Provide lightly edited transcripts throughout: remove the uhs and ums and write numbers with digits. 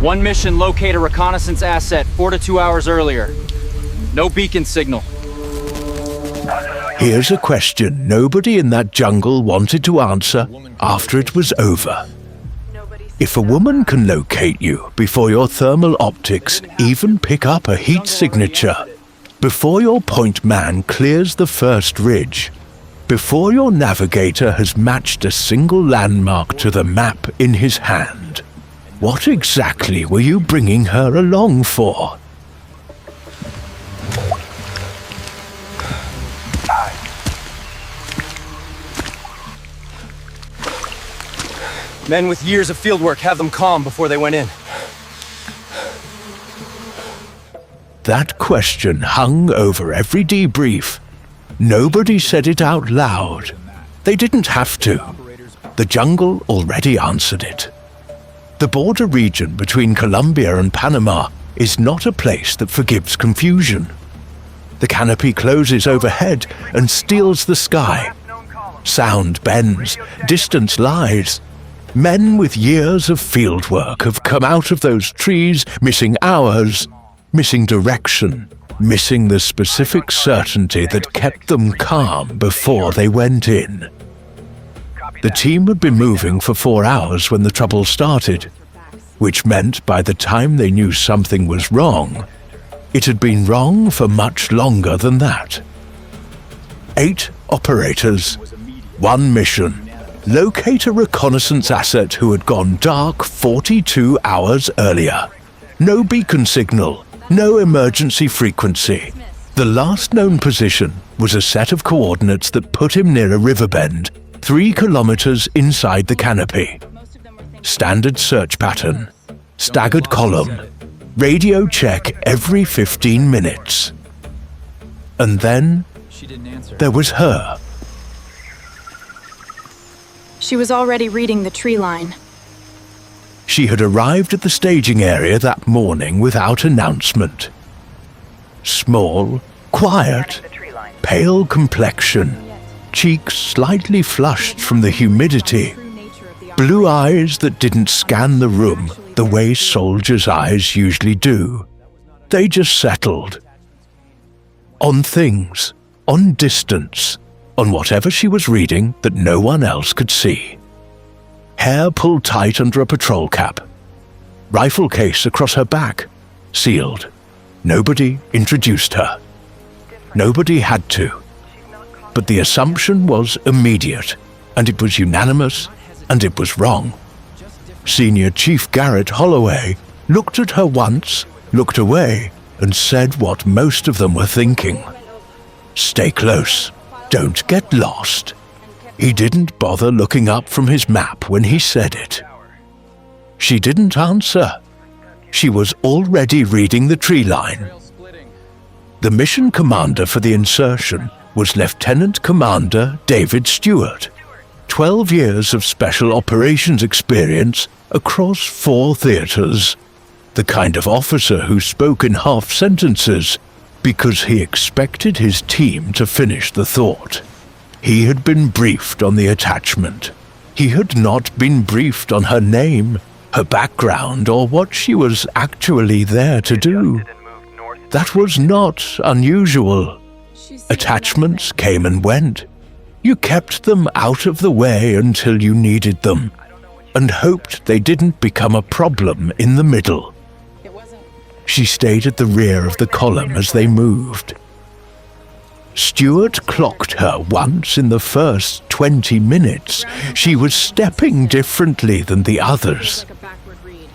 One mission, locate a reconnaissance asset 4 to 2 hours earlier. No beacon signal. Here's a question nobody in that jungle wanted to answer after it was over. If a woman can locate you before your thermal optics even pick up a heat signature, before your point man clears the first ridge, before your navigator has matched a single landmark to the map in his hand, what exactly were you bringing her along for? Men with years of fieldwork, have them calm before they went in. That question hung over every debrief. Nobody said it out loud. They didn't have to. The jungle already answered it. The border region between Colombia and Panama is not a place that forgives confusion. The canopy closes overhead and steals the sky. Sound bends, distance lies. Men with years of fieldwork have come out of those trees missing hours, missing direction, missing the specific certainty that kept them calm before they went in. The team had been moving for 4 hours when the trouble started, which meant by the time they knew something was wrong, it had been wrong for much longer than that. 8 operators, 1 mission. Locate a reconnaissance asset who had gone dark 42 hours earlier. No beacon signal, no emergency frequency. The last known position was a set of coordinates that put him near a river bend, 3 kilometers inside the canopy. Standard search pattern, staggered column, radio check every 15 minutes. And then there was her. She was already reading the tree line. She had arrived at the staging area that morning without announcement. Small, quiet, pale complexion, cheeks slightly flushed from the humidity, blue eyes that didn't scan the room the way soldiers' eyes usually do. They just settled. On things, on distance, on whatever she was reading that no one else could see. Hair pulled tight under a patrol cap. Rifle case across her back, sealed. Nobody introduced her. Nobody had to. But the assumption was immediate, and it was unanimous, and it was wrong. Senior Chief Garrett Holloway looked at her once, looked away, and said what most of them were thinking. Stay close. Don't get lost. He didn't bother looking up from his map when he said it. She didn't answer. She was already reading the tree line. The mission commander for the insertion was Lieutenant Commander David Stewart. 12 years of special operations experience across 4 theaters. The kind of officer who spoke in half sentences because he expected his team to finish the thought. He had been briefed on the attachment. He had not been briefed on her name, her background, or what she was actually there to do. That was not unusual. Attachments came and went. You kept them out of the way until you needed them, and hoped they didn't become a problem in the middle. She stayed at the rear of the column as they moved. Stewart clocked her once in the first 20 minutes. She was stepping differently than the others.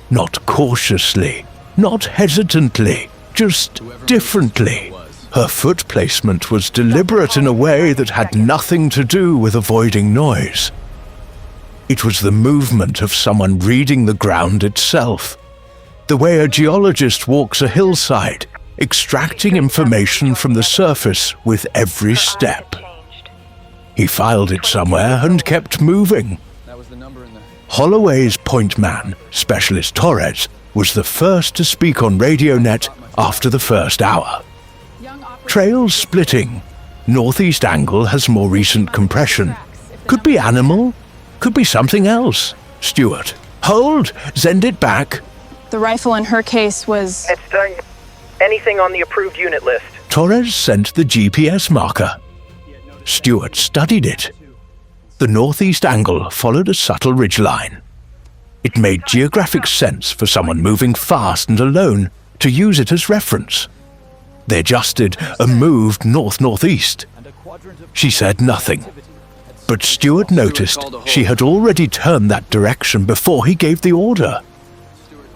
Not cautiously, not hesitantly, just differently. Her foot placement was deliberate in a way that had nothing to do with avoiding noise. It was the movement of someone reading the ground itself. The way a geologist walks a hillside, extracting information from the surface with every step. He filed it somewhere and kept moving. Holloway's point man, Specialist Torres, was the first to speak on RadioNet after the first hour. Trails splitting. Northeast angle has more recent compression. Could be animal, could be something else. Stewart, hold, send it back. The rifle in her case was... It's done. Anything on the approved unit list. Torres sent the GPS marker. Stewart studied it. The northeast angle followed a subtle ridgeline. It made geographic sense for someone moving fast and alone to use it as reference. They adjusted and moved north-northeast. She said nothing, but Stewart noticed she had already turned that direction before he gave the order.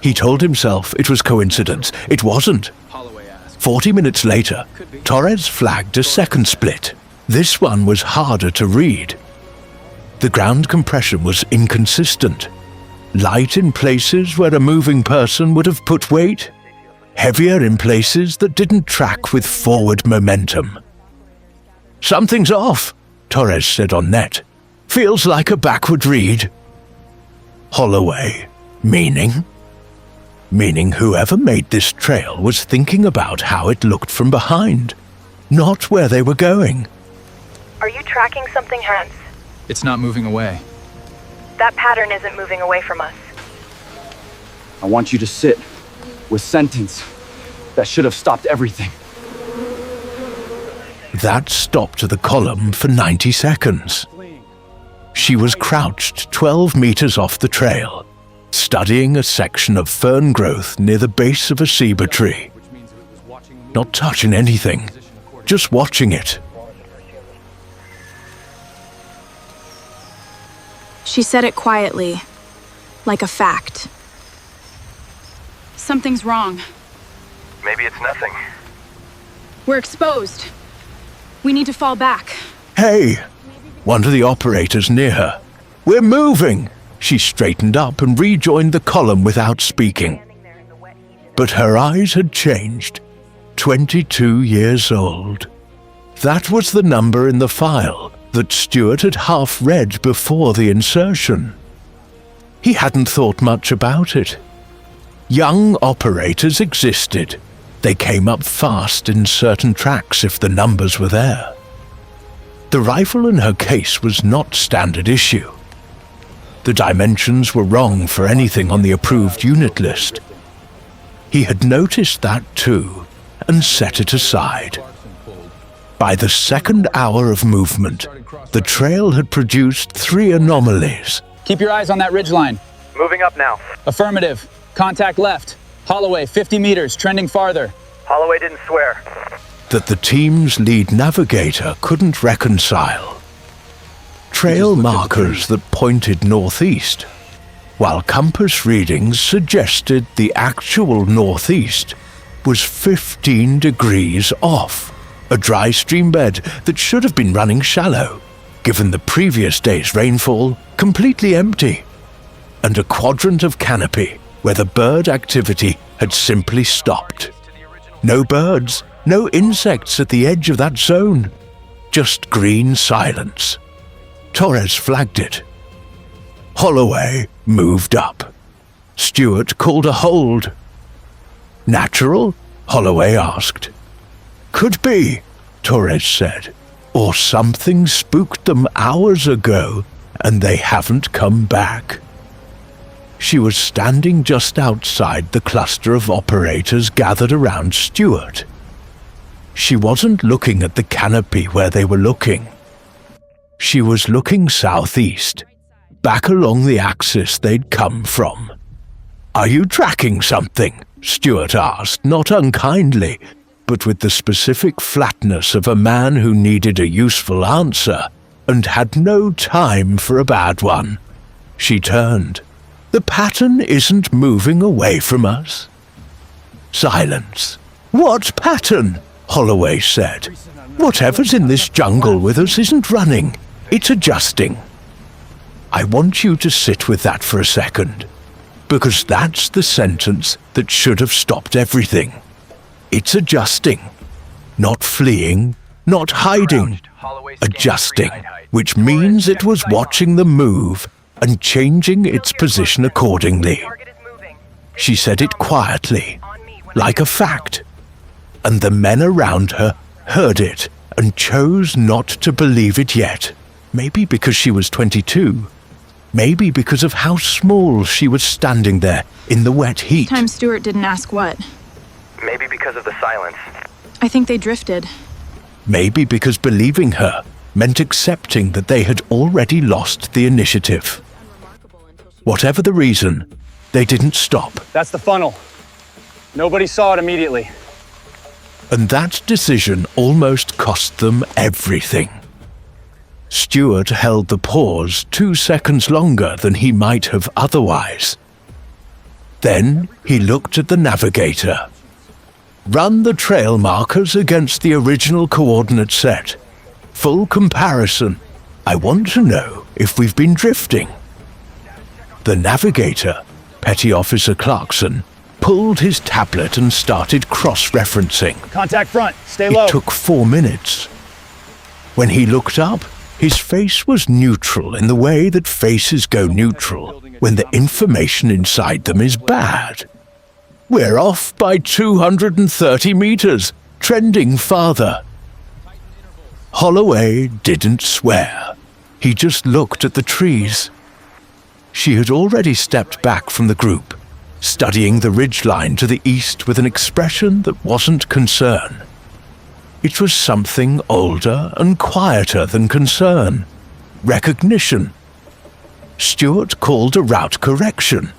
He told himself it was coincidence. It wasn't. 40 minutes later, Torres flagged a second split. This one was harder to read. The ground compression was inconsistent. Light in places where a moving person would have put weight, heavier in places that didn't track with forward momentum. "Something's off," Torres said on net. "Feels like a backward read." Holloway. Meaning? Meaning whoever made this trail was thinking about how it looked from behind, not where they were going. Are you tracking something, Hans? It's not moving away. That pattern isn't moving away from us. I want you to sit with sentence that should have stopped everything. That stopped the column for 90 seconds. She was crouched 12 meters off the trail, studying a section of fern growth near the base of a ceiba tree. Not touching anything, just watching it. She said it quietly, like a fact. Something's wrong. Maybe it's nothing. We're exposed. We need to fall back. "Hey!" One of the operators near her. "We're moving!" She straightened up and rejoined the column without speaking. But her eyes had changed. 22 years old. That was the number in the file that Stewart had half read before the insertion. He hadn't thought much about it. Young operators existed. They came up fast in certain tracks if the numbers were there. The rifle in her case was not standard issue. The dimensions were wrong for anything on the approved unit list. He had noticed that too, and set it aside. By the second hour of movement, the trail had produced 3 anomalies. Keep your eyes on that ridgeline. Moving up now. Affirmative. Contact left. Holloway, 50 meters, trending farther. Holloway didn't swear. That the team's lead navigator couldn't reconcile. Trail markers that pointed northeast, while compass readings suggested the actual northeast was 15 degrees off, a dry stream bed that should have been running shallow, given the previous day's rainfall, completely empty, and a quadrant of canopy where the bird activity had simply stopped. No birds, no insects at the edge of that zone, just green silence. Torres flagged it. Holloway moved up. Stewart called a hold. "Natural?" Holloway asked. "Could be," Torres said. "Or something spooked them hours ago and they haven't come back." She was standing just outside the cluster of operators gathered around Stewart. She wasn't looking at the canopy where they were looking. She was looking southeast, back along the axis they'd come from. "Are you tracking something?" Stewart asked, not unkindly, but with the specific flatness of a man who needed a useful answer and had no time for a bad one. She turned. "The pattern isn't moving away from us." Silence. "What pattern?" Holloway said. "Whatever's in this jungle with us isn't running. It's adjusting." I want you to sit with that for a second, because that's the sentence that should have stopped everything. It's adjusting. Not fleeing, not hiding. Adjusting, which means it was watching the move and changing its position accordingly. She said it quietly, like a fact, and the men around her heard it and chose not to believe it yet. Maybe because she was 22. Maybe because of how small she was standing there in the wet heat. Time Stuart didn't ask what. Maybe because of the silence. I think they drifted. Maybe because believing her meant accepting that they had already lost the initiative. Whatever the reason, they didn't stop. That's the funnel. Nobody saw it immediately. And that decision almost cost them everything. Stuart held the pause 2 seconds longer than he might have otherwise. Then he looked at the navigator. Run the trail markers against the original coordinate set. Full comparison. I want to know if we've been drifting. The navigator, Petty Officer Clarkson, pulled his tablet and started cross-referencing. Contact front. Stay low. It took 4 minutes. When he looked up, his face was neutral in the way that faces go neutral when the information inside them is bad. We're off by 230 meters, trending farther. Holloway didn't swear. He just looked at the trees. She had already stepped back from the group, studying the ridgeline to the east with an expression that wasn't concern. It was something older and quieter than concern. Recognition. Stuart called a route correction.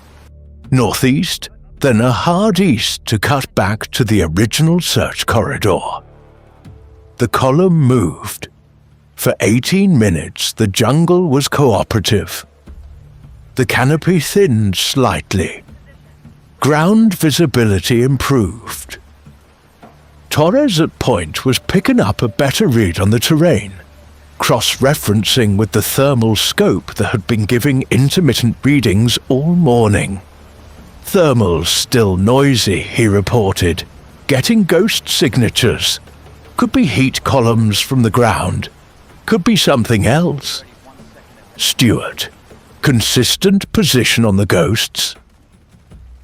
Northeast, then a hard east to cut back to the original search corridor. The column moved. For 18 minutes, the jungle was cooperative. The canopy thinned slightly. Ground visibility improved. Torres at point was picking up a better read on the terrain, cross-referencing with the thermal scope that had been giving intermittent readings all morning. Thermal's still noisy, he reported, getting ghost signatures. Could be heat columns from the ground. Could be something else. Stuart, consistent position on the ghosts.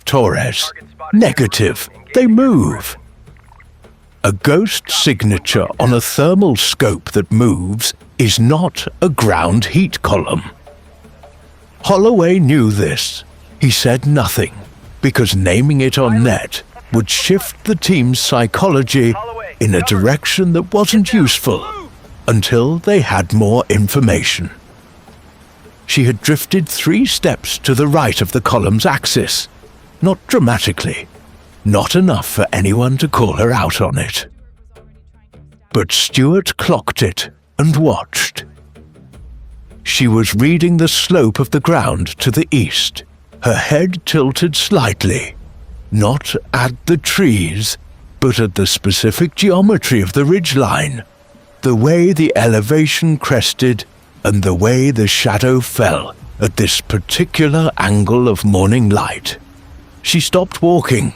Torres, negative, they move. A ghost signature on a thermal scope that moves is not a ground heat column. Holloway knew this. He said nothing, because naming it on net would shift the team's psychology in a direction that wasn't useful until they had more information. She had drifted 3 steps to the right of the column's axis, not dramatically. Not enough for anyone to call her out on it. But Stuart clocked it and watched. She was reading the slope of the ground to the east, her head tilted slightly, not at the trees, but at the specific geometry of the ridgeline, the way the elevation crested and the way the shadow fell at this particular angle of morning light. She stopped walking.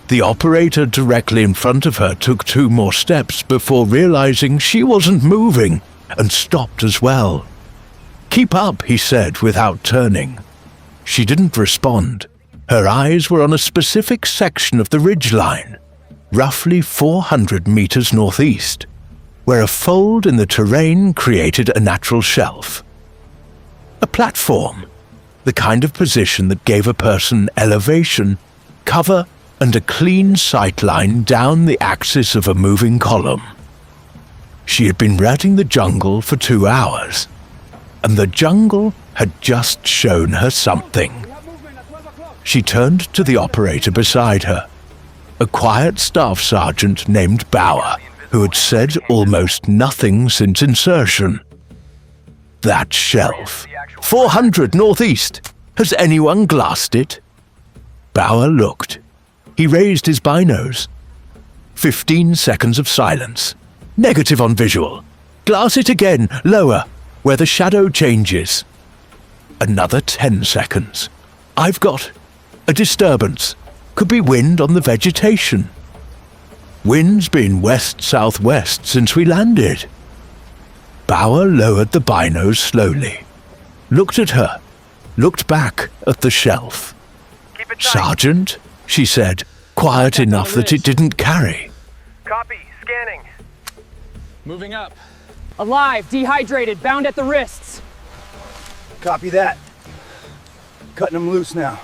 The operator directly in front of her took 2 more steps before realizing she wasn't moving and stopped as well. "Keep up," he said without turning. She didn't respond. Her eyes were on a specific section of the ridgeline, roughly 400 meters northeast, where a fold in the terrain created a natural shelf. A platform, the kind of position that gave a person elevation, cover, and a clean sightline down the axis of a moving column. She had been routing the jungle for 2 hours, and the jungle had just shown her something. She turned to the operator beside her, a quiet staff sergeant named Bauer, who had said almost nothing since insertion. That shelf. 400 northeast. Has anyone glassed it? Bauer looked. He raised his binos. 15 seconds of silence. Negative on visual. Glass it again, lower, where the shadow changes. Another 10 seconds. I've got a disturbance. Could be wind on the vegetation. Wind's been west-southwest since we landed. Bauer lowered the binos slowly. Looked at her. Looked back at the shelf. "Sergeant," she said, quiet enough that it didn't carry. Copy. Scanning. Moving up. Alive, dehydrated, bound at the wrists. Copy that. Cutting them loose now.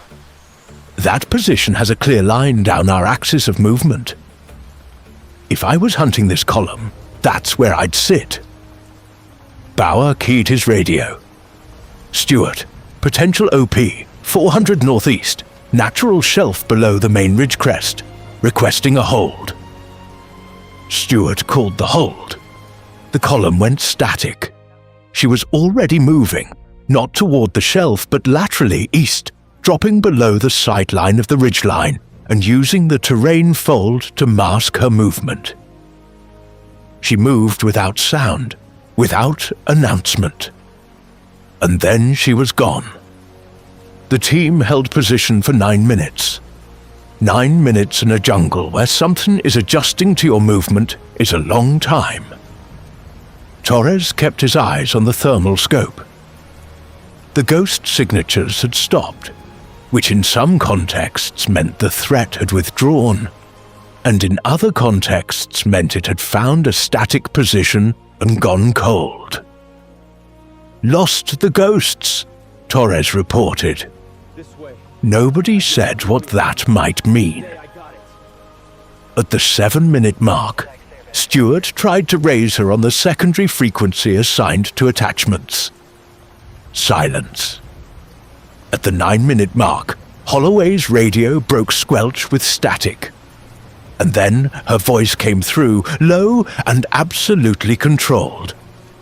That position has a clear line down our axis of movement. If I was hunting this column, that's where I'd sit. Bauer keyed his radio. Stewart, potential OP, 400 northeast, natural shelf below the main ridge crest, requesting a hold. Stewart called the hold. The column went static. She was already moving, not toward the shelf but laterally east, dropping below the sight line of the ridgeline and using the terrain fold to mask her movement. She moved without sound, without announcement. And then she was gone. The team held position for 9 minutes. 9 minutes in a jungle where something is adjusting to your movement is a long time. Torres kept his eyes on the thermal scope. The ghost signatures had stopped, which in some contexts meant the threat had withdrawn, and in other contexts meant it had found a static position and gone cold. "Lost the ghosts," Torres reported. This way. Nobody said what that might mean. I got it. At the 7-minute mark, Stewart tried to raise her on the secondary frequency assigned to attachments. Silence. At the 9-minute mark, Holloway's radio broke squelch with static. And then her voice came through, low and absolutely controlled.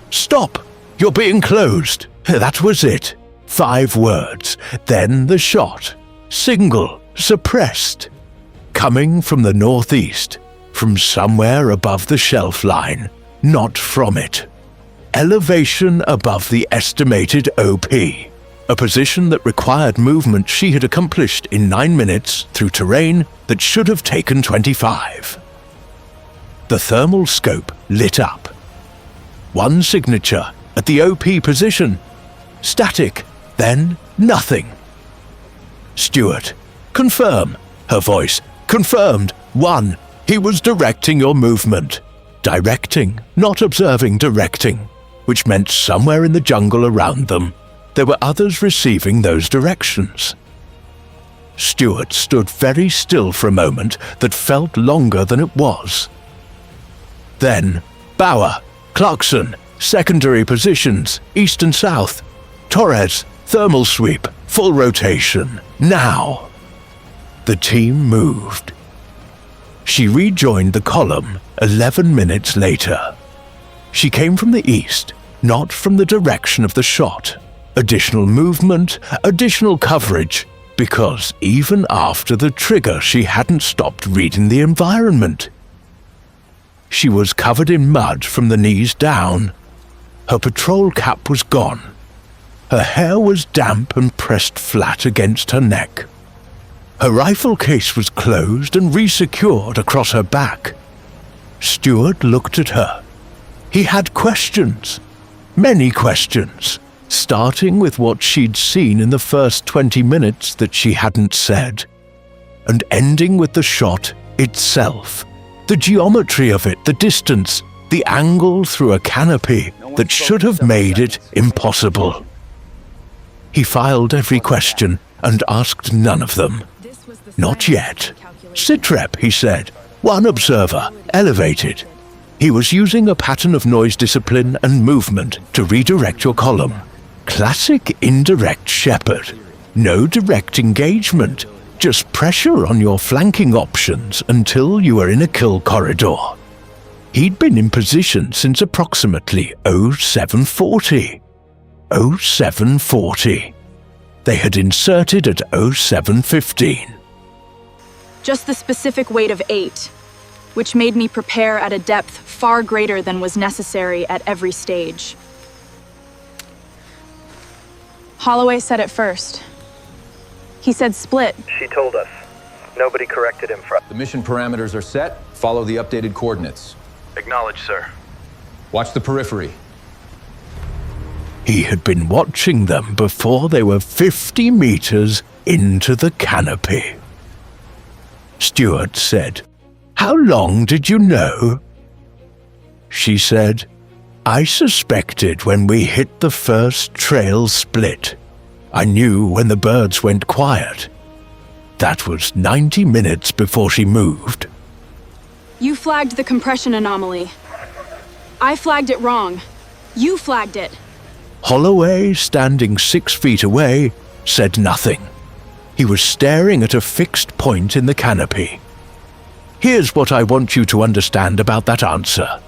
"Stop! You're being closed." That was it. 5 words. Then the shot. Single. Suppressed. Coming from the northeast. From somewhere above the shelf line. Not from it. Elevation above the estimated OP. A position that required movement she had accomplished in 9 minutes through terrain that should have taken 25. The thermal scope lit up. One signature at the OP position. Static, then nothing. Stewart, confirm. Her voice, confirmed. 1. He was directing your movement. Directing, not observing directing, which meant somewhere in the jungle around them, there were others receiving those directions. Stewart stood very still for a moment that felt longer than it was. Then, Bauer, Clarkson, secondary positions, east and south. Torres, thermal sweep, full rotation, now. The team moved. She rejoined the column 11 minutes later. She came from the east, not from the direction of the shot. Additional movement, additional coverage, because even after the trigger she hadn't stopped reading the environment. She was covered in mud from the knees down. Her patrol cap was gone. Her hair was damp and pressed flat against her neck. Her rifle case was closed and resecured across her back. Stewart looked at her. He had questions, many questions, starting with what she'd seen in the first 20 minutes that she hadn't said, and ending with the shot itself, the geometry of it, the distance, the angle through a canopy that should have made it impossible. He filed every question and asked none of them. Not yet. Sitrep, he said. 1 observer, elevated. He was using a pattern of noise discipline and movement to redirect your column. Classic indirect shepherd. No direct engagement, just pressure on your flanking options until you were in a kill corridor. He'd been in position since approximately 0740. 0740. They had inserted at 0715. Just the specific weight of 8, which made me prepare at a depth far greater than was necessary at every stage. Holloway said it first. He said split. She told us. Nobody corrected him from. The mission parameters are set. Follow the updated coordinates. Acknowledge, sir. Watch the periphery. He had been watching them before they were 50 meters into the canopy. Stewart said, "How long did you know?" She said, "I suspected when we hit the first trail split. I knew when the birds went quiet. That was 90 minutes before she moved. You flagged the compression anomaly. I flagged it wrong. You flagged it. Holloway, standing 6 feet away, said nothing. He was staring at a fixed point in the canopy. Here's what I want you to understand about that answer.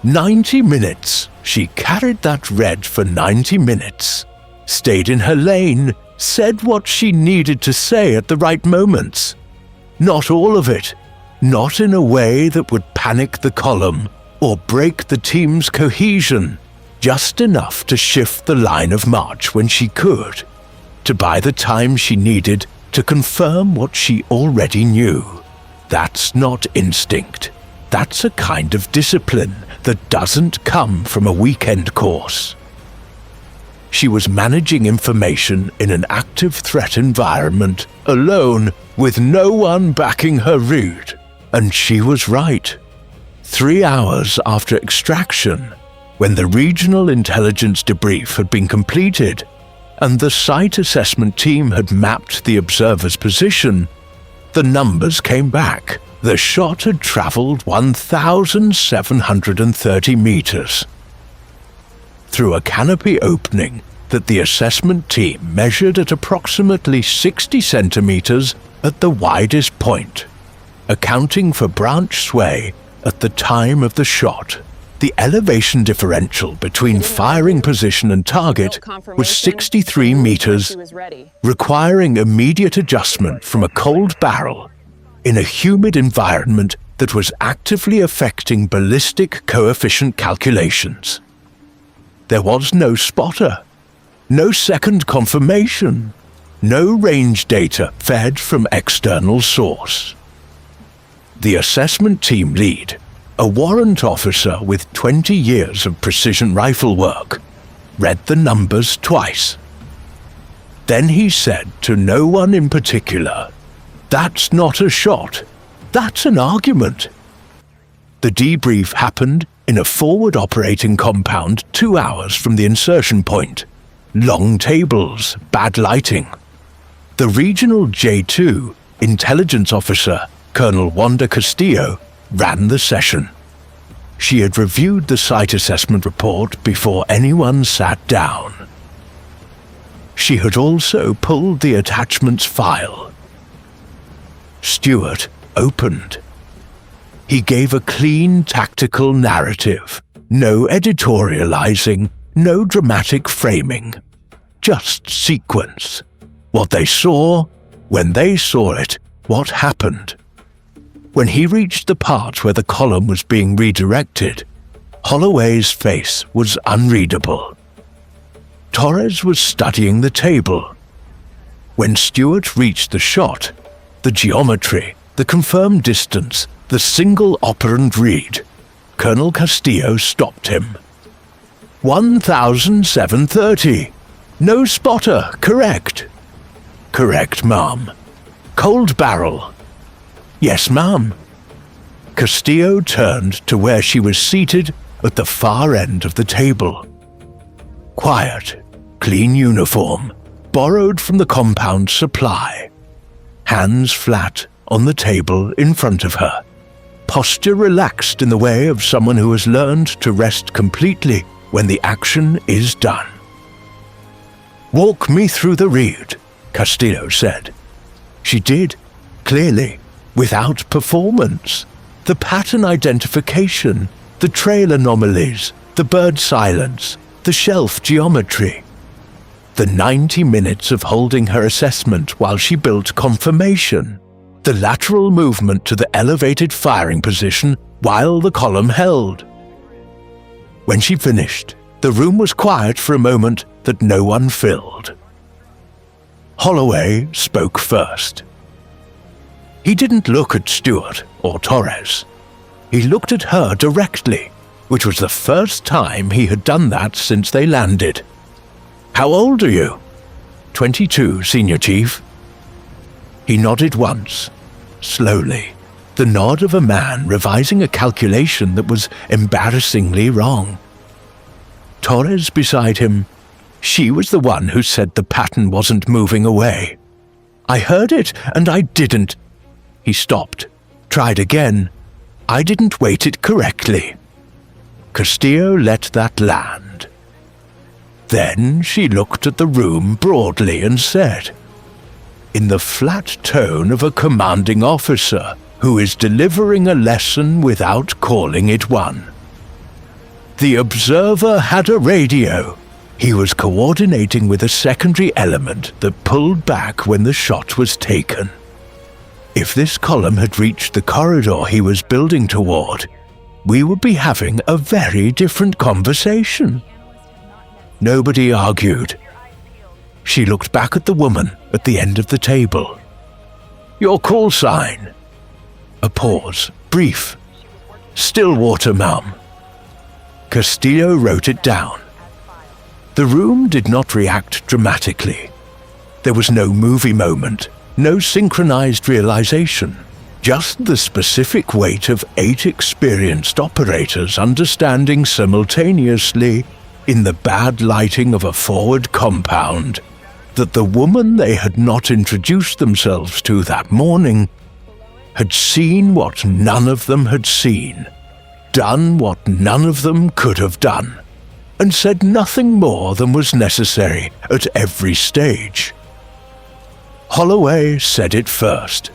90 minutes. She carried that red for 90 minutes. Stayed in her lane, said what she needed to say at the right moments. Not all of it. Not in a way that would panic the column or break the team's cohesion. Just enough to shift the line of march when she could, to buy the time she needed to confirm what she already knew. That's not instinct. That's a kind of discipline that doesn't come from a weekend course. She was managing information in an active threat environment, alone, with no one backing her route. And she was right. 3 hours after extraction, when the regional intelligence debrief had been completed, and the site assessment team had mapped the observer's position, the numbers came back. The shot had traveled 1,730 meters. Through a canopy opening that the assessment team measured at approximately 60 centimeters at the widest point, accounting for branch sway at the time of the shot. The elevation differential between firing position and target was 63 meters, requiring immediate adjustment from a cold barrel in a humid environment that was actively affecting ballistic coefficient calculations. There was no spotter, no second confirmation, no range data fed from external source. The assessment team lead, a warrant officer with 20 years of precision rifle work, read the numbers twice. Then he said to no one in particular, "That's not a shot. That's an argument." The debrief happened in a forward operating compound 2 hours from the insertion point. Long tables, bad lighting. The regional J2 intelligence officer, Colonel Wanda Castillo, ran the session. She had reviewed the site assessment report before anyone sat down. She had also pulled the attachment's file. Stewart opened. He gave a clean tactical narrative. No editorializing, no dramatic framing. Just sequence. What they saw, when they saw it, what happened. When he reached the part where the column was being redirected, Holloway's face was unreadable. Torres was studying the table. When Stewart reached the shot, the geometry, the confirmed distance, the single operand read, Colonel Castillo stopped him. 1,730. No spotter, correct. Correct, ma'am. Cold barrel. Yes, ma'am. Castillo turned to where she was seated at the far end of the table. Quiet, clean uniform, borrowed from the compound supply. Hands flat on the table in front of her. Posture relaxed in the way of someone who has learned to rest completely when the action is done. "Walk me through the read," Castillo said. She did, clearly, without performance. The pattern identification, the trail anomalies, the bird silence, the shelf geometry. The 90 minutes of holding her assessment while she built confirmation. The lateral movement to the elevated firing position while the column held. When she finished, the room was quiet for a moment that no one filled. Holloway spoke first. He didn't look at Stewart or Torres. He looked at her directly, which was the first time he had done that since they landed. "How old are you?" 22, Senior Chief." He nodded once, slowly, the nod of a man revising a calculation that was embarrassingly wrong. Torres beside him She was the one who said the pattern wasn't moving away. I heard it, and I didn't. He stopped, tried again. I didn't weight it correctly. Castillo let that land. Then she looked at the room broadly and said, in the flat tone of a commanding officer who is delivering a lesson without calling it one. The observer had a radio. He was coordinating with a secondary element that pulled back when the shot was taken. If this column had reached the corridor he was building toward, we would be having a very different conversation. Nobody argued. She looked back at the woman at the end of the table. Your call sign. A pause, brief. Stillwater, ma'am. Castillo wrote it down. The room did not react dramatically. There was no movie moment, no synchronized realization, just the specific weight of 8 experienced operators understanding simultaneously, in the bad lighting of a forward compound, that the woman they had not introduced themselves to that morning had seen what none of them had seen, done what none of them could have done, and said nothing more than was necessary at every stage. Holloway said it first.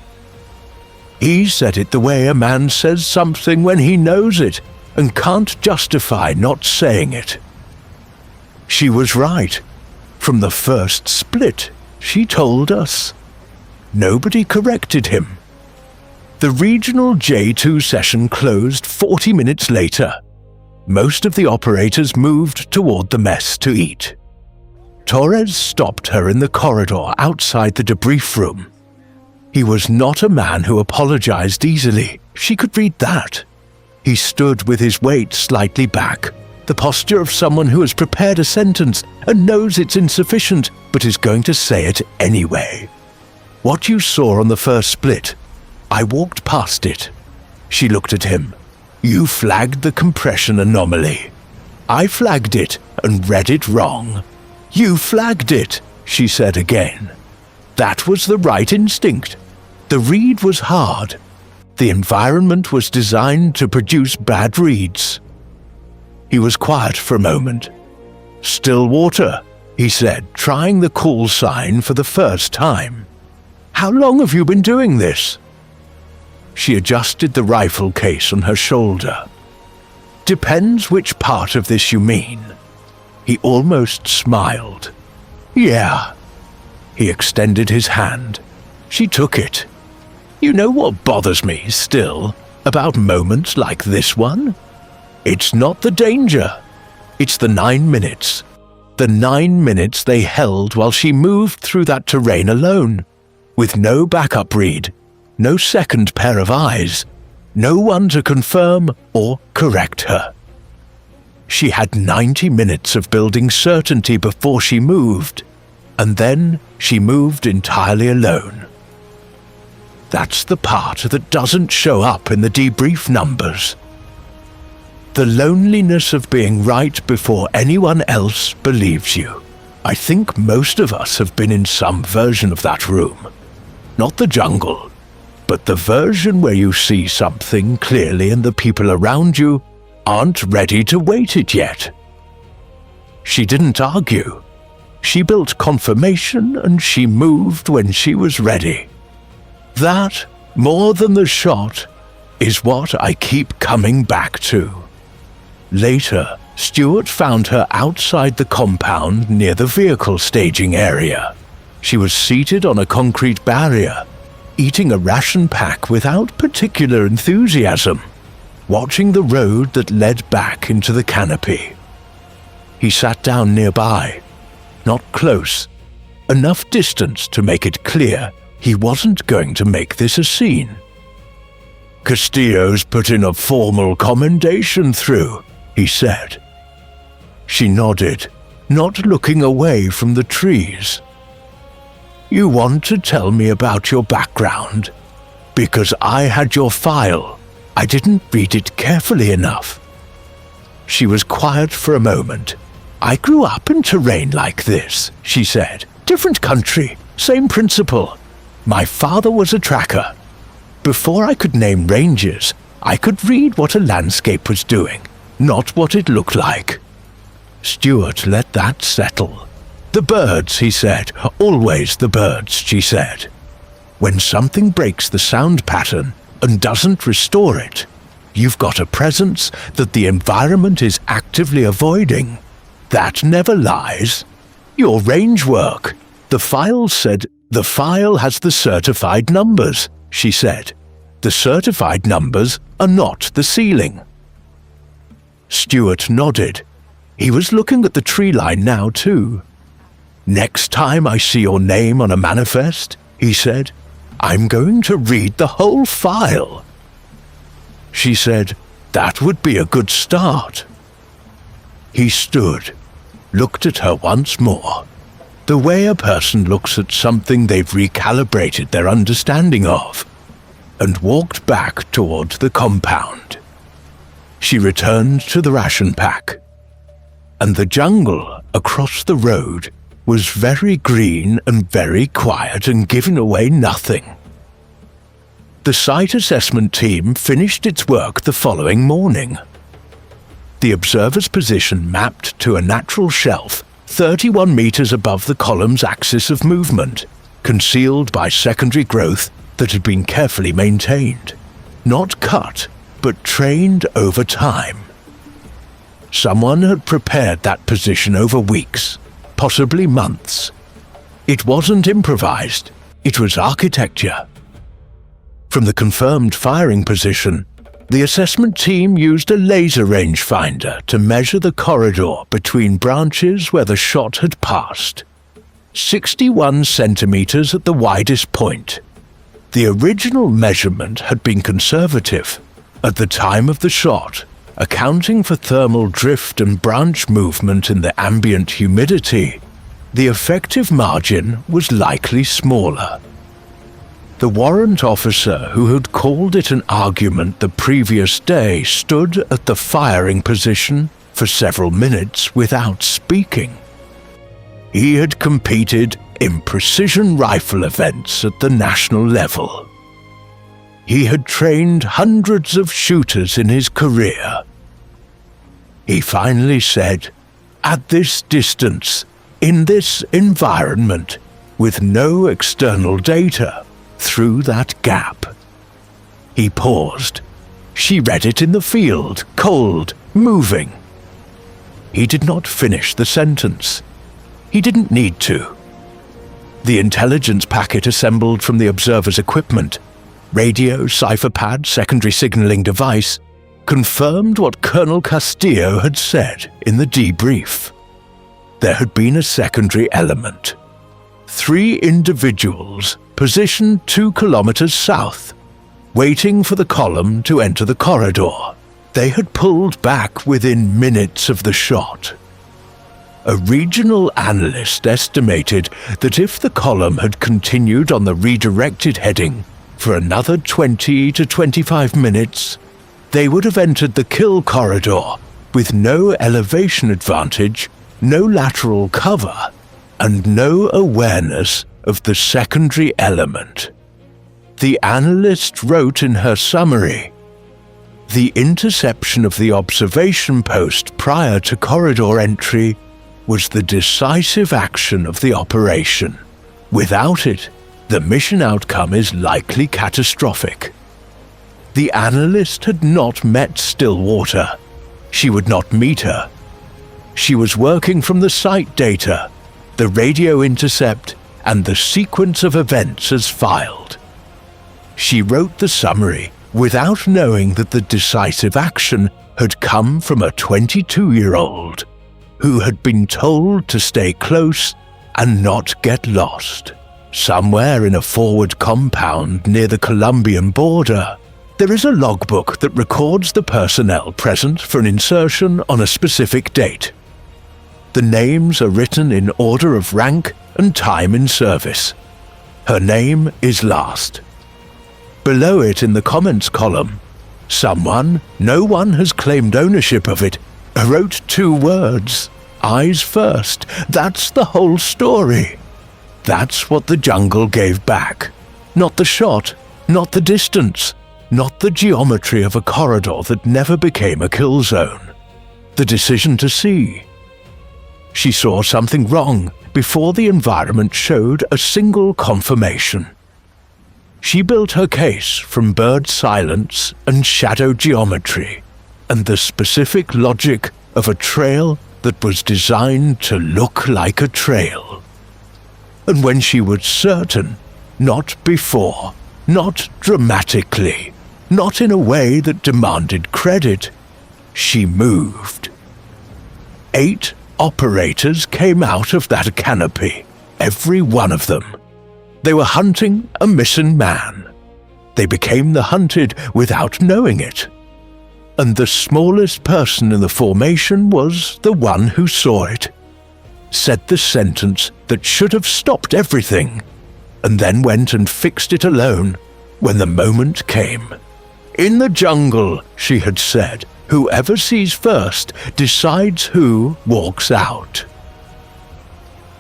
He said it the way a man says something when he knows it and can't justify not saying it. She was right. From the first split, she told us. Nobody corrected him. The regional J2 session closed 40 minutes later. Most of the operators moved toward the mess to eat. Torres stopped her in the corridor outside the debrief room. He was not a man who apologized easily. She could read that. He stood with his weight slightly back, the posture of someone who has prepared a sentence and knows it's insufficient but is going to say it anyway. What you saw on the first split, I walked past it. She looked at him. You flagged the compression anomaly. I flagged it and read it wrong. You flagged it, she said again. That was the right instinct. The read was hard. The environment was designed to produce bad reads. He was quiet for a moment. Stillwater, he said, trying the call sign for the first time. How long have you been doing this? She adjusted the rifle case on her shoulder. Depends which part of this you mean. He almost smiled. Yeah. He extended his hand. She took it. You know what bothers me still about moments like this one? It's not the danger. It's the 9 minutes. The 9 minutes they held while she moved through that terrain alone, with no backup read, no second pair of eyes, no one to confirm or correct her. She had 90 minutes of building certainty before she moved, and then she moved entirely alone. That's the part that doesn't show up in the debrief numbers. The loneliness of being right before anyone else believes you. I think most of us have been in some version of that room. Not the jungle, but the version where you see something clearly and the people around you aren't ready to weight it yet. She didn't argue. She built confirmation and she moved when she was ready. That, more than the shot, is what I keep coming back to. Later, Stuart found her outside the compound near the vehicle staging area. She was seated on a concrete barrier, eating a ration pack without particular enthusiasm, watching the road that led back into the canopy. He sat down nearby, not close, enough distance to make it clear he wasn't going to make this a scene. Castillo's put in a formal commendation through, he said. She nodded, not looking away from the trees. You want to tell me about your background? Because I had your file. I didn't read it carefully enough. She was quiet for a moment. I grew up in terrain like this, she said. Different country, same principle. My father was a tracker. Before I could name ranges, I could read what a landscape was doing, not what it looked like. Stuart let that settle. The birds, he said. Always the birds, she said. When something breaks the sound pattern and doesn't restore it, you've got a presence that the environment is actively avoiding. That never lies. Your range work. The file said, the file has the certified numbers, she said. The certified numbers are not the ceiling. Stuart nodded. He was looking at the tree line now too. Next time I see your name on a manifest, he said, I'm going to read the whole file. She said, that would be a good start. He stood, looked at her once more, the way a person looks at something they've recalibrated their understanding of, and walked back toward the compound. She returned to the ration pack, and the jungle across the road was very green and very quiet and giving away nothing. The site assessment team finished its work the following morning. The observer's position mapped to a natural shelf 31 meters above the column's axis of movement, concealed by secondary growth that had been carefully maintained, not cut, but trained over time. Someone had prepared that position over weeks, possibly months. It wasn't improvised, it was architecture. From the confirmed firing position, the assessment team used a laser rangefinder to measure the corridor between branches where the shot had passed. 61 centimeters at the widest point. The original measurement had been conservative. At the time of the shot, accounting for thermal drift and branch movement in the ambient humidity, the effective margin was likely smaller. The warrant officer who had called it an argument the previous day stood at the firing position for several minutes without speaking. He had competed in precision rifle events at the national level. He had trained hundreds of shooters in his career. He finally said, at this distance, in this environment, with no external data, through that gap. He paused. She read it in the field, cold, moving. He did not finish the sentence. He didn't need to. The intelligence packet assembled from the observer's equipment, radio, cipher pad, secondary signaling device, confirmed what Colonel Castillo had said in the debrief. There had been a secondary element. 3 individuals positioned 2 kilometers south, waiting for the column to enter the corridor. They had pulled back within minutes of the shot. A regional analyst estimated that if the column had continued on the redirected heading for another 20 to 25 minutes, they would have entered the kill corridor with no elevation advantage, no lateral cover, and no awareness of the secondary element. The analyst wrote in her summary, the interception of the observation post prior to corridor entry was the decisive action of the operation. Without it, the mission outcome is likely catastrophic. The analyst had not met Stillwater. She would not meet her. She was working from the site data, the radio intercept, and the sequence of events as filed. She wrote the summary without knowing that the decisive action had come from a 22-year-old who had been told to stay close and not get lost. Somewhere in a forward compound near the Colombian border, there is a logbook that records the personnel present for an insertion on a specific date. The names are written in order of rank and time in service. Her name is last. Below it in the comments column, someone, no one has claimed ownership of it, wrote 2 words, eyes first. That's the whole story. That's what the jungle gave back. Not the shot, not the distance, not the geometry of a corridor that never became a kill zone. The decision to see. She saw something wrong before the environment showed a single confirmation. She built her case from bird silence and shadow geometry, and the specific logic of a trail that was designed to look like a trail. And when she was certain, not before, not dramatically, not in a way that demanded credit, she moved. 8 operators came out of that canopy, every one of them. They were hunting a missing man. They became the hunted without knowing it. And the smallest person in the formation was the one who saw it, said the sentence that should have stopped everything, and then went and fixed it alone when the moment came. In the jungle, she had said, whoever sees first decides who walks out.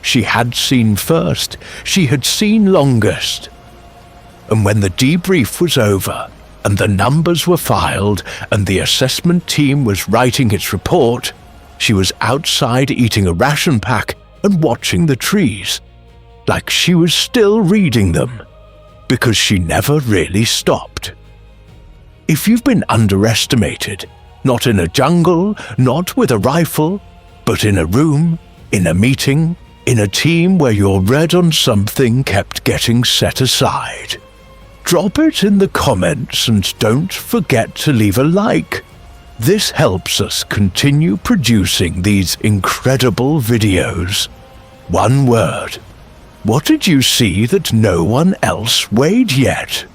She had seen first, she had seen longest. And when the debrief was over, and the numbers were filed, and the assessment team was writing its report, she was outside eating a ration pack and watching the trees, like she was still reading them, because she never really stopped. If you've been underestimated, not in a jungle, not with a rifle, but in a room, in a meeting, in a team where your red on something kept getting set aside. Drop it in the comments and don't forget to leave a like. This helps us continue producing these incredible videos. One word. What did you see that no one else weighed yet?